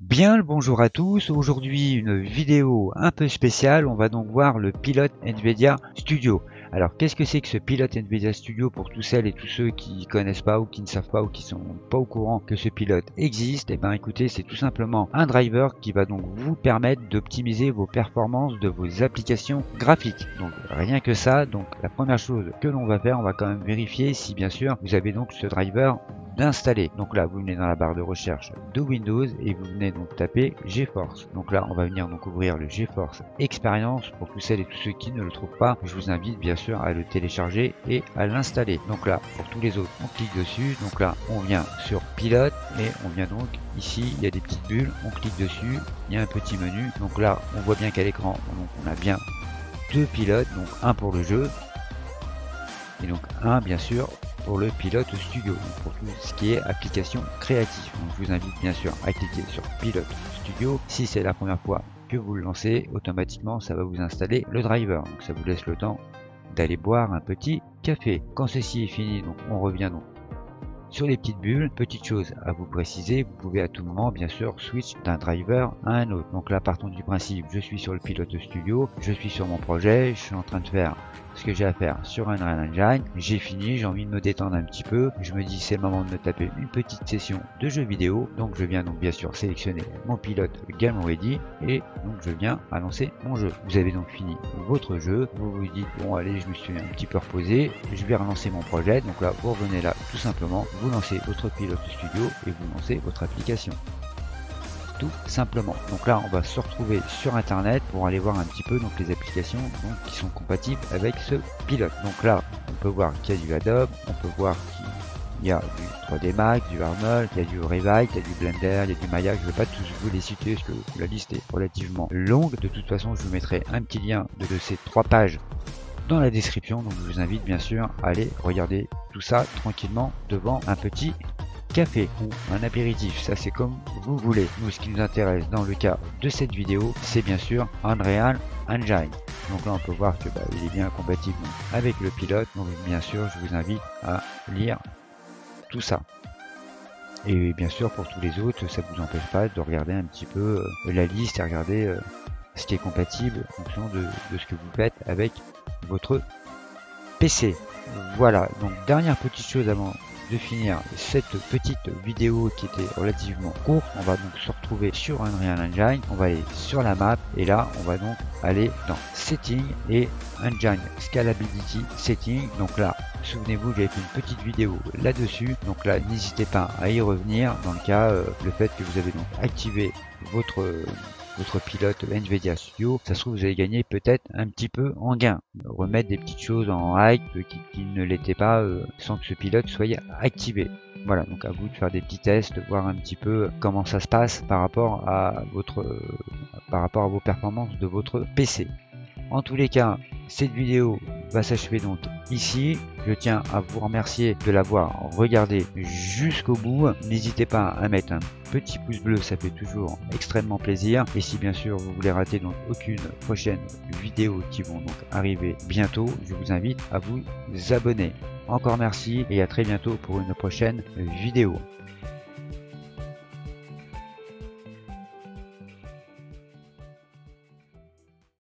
Bien le bonjour à tous, aujourd'hui une vidéo un peu spéciale, on va donc voir le pilote NVIDIA Studio. Alors qu'est-ce que c'est que ce pilote NVIDIA Studio pour tous celles et tous ceux qui connaissent pas ou qui ne savent pas ou qui sont pas au courant que ce pilote existe? Et ben écoutez, c'est tout simplement un driver qui va donc vous permettre d'optimiser vos performances de vos applications graphiques. Donc rien que ça, donc la première chose que l'on va faire, on va quand même vérifier si bien sûr vous avez donc ce driver d'installer. Donc là, vous venez dans la barre de recherche de Windows et vous venez donc taper GeForce. Donc là, on va venir donc ouvrir le GeForce Experience. Pour tous celles et tous ceux qui ne le trouvent pas, je vous invite bien sûr à le télécharger et à l'installer. Donc là, pour tous les autres, on clique dessus. Donc là, on vient sur Pilote et on vient donc ici, il y a des petites bulles, on clique dessus, il y a un petit menu. Donc là, on voit bien qu'à l'écran, donc on a bien deux pilotes, donc un pour le jeu et donc un bien sûr pour le pilote studio, donc pour tout ce qui est application créative. Donc je vous invite bien sûr à cliquer sur pilote studio. Si c'est la première fois que vous le lancez, automatiquement ça va vous installer le driver, donc ça vous laisse le temps d'aller boire un petit café. Quand ceci est fini, donc on revient donc sur les petites bulles. Petite chose à vous préciser, vous pouvez à tout moment bien sûr switch d'un driver à un autre. Donc là, partons du principe, je suis sur le pilote studio, je suis sur mon projet, je suis en train de faire ce que j'ai à faire sur Unreal Engine, j'ai fini, j'ai envie de me détendre un petit peu, je me dis c'est le moment de me taper une petite session de jeu vidéo. Donc je viens donc bien sûr sélectionner mon pilote Game Ready et donc je viens à lancer mon jeu. Vous avez donc fini votre jeu, vous vous dites bon allez, je me suis un petit peu reposé, je vais relancer mon projet. Donc là, vous revenez là tout simplement, vous lancez votre pilote studio et vous lancez votre application. Tout simplement. Donc là, on va se retrouver sur internet pour aller voir un petit peu donc les applications donc, qui sont compatibles avec ce pilote. Donc là, on peut voir qu'il y a du Adobe, on peut voir qu'il y a du 3D Max, du Arnold, il y a du Revit, il y a du Blender, il y a du Maya. Je ne vais pas tous vous les citer parce que la liste est relativement longue. De toute façon, je vous mettrai un petit lien de ces 3 pages dans la description. Donc je vous invite bien sûr à aller regarder tout ça tranquillement devant un petit café ou un apéritif, ça c'est comme vous voulez. Nous, ce qui nous intéresse dans le cas de cette vidéo, c'est bien sûr Unreal Engine. Donc là on peut voir que il est bien compatible avec le pilote. Donc bien sûr je vous invite à lire tout ça. Et bien sûr pour tous les autres, ça ne vous empêche pas de regarder un petit peu la liste et regarder ce qui est compatible en fonction de ce que vous faites avec votre PC. Voilà, donc dernière petite chose avant de finir cette petite vidéo qui était relativement courte, on va donc se retrouver sur Unreal Engine, on va aller sur la map et là on va donc aller dans Setting et Engine Scalability Setting. Donc là, souvenez-vous, j'avais fait une petite vidéo là-dessus, donc là n'hésitez pas à y revenir dans le cas le fait que vous avez donc activé votre pilote NVIDIA Studio, ça se trouve vous allez gagner peut-être un petit peu en gain, remettre des petites choses en high qui ne l'étaient pas sans que ce pilote soit activé. Voilà, donc à vous de faire des petits tests, voir un petit peu comment ça se passe par rapport à vos performances de votre PC. En tous les cas, cette vidéo va s'achever donc ici. Je tiens à vous remercier de l'avoir regardé jusqu'au bout. N'hésitez pas à mettre un petit pouce bleu, ça fait toujours extrêmement plaisir. Et si bien sûr vous voulez rater donc aucune prochaine vidéo qui vont donc arriver bientôt, je vous invite à vous abonner. Encore merci et à très bientôt pour une prochaine vidéo.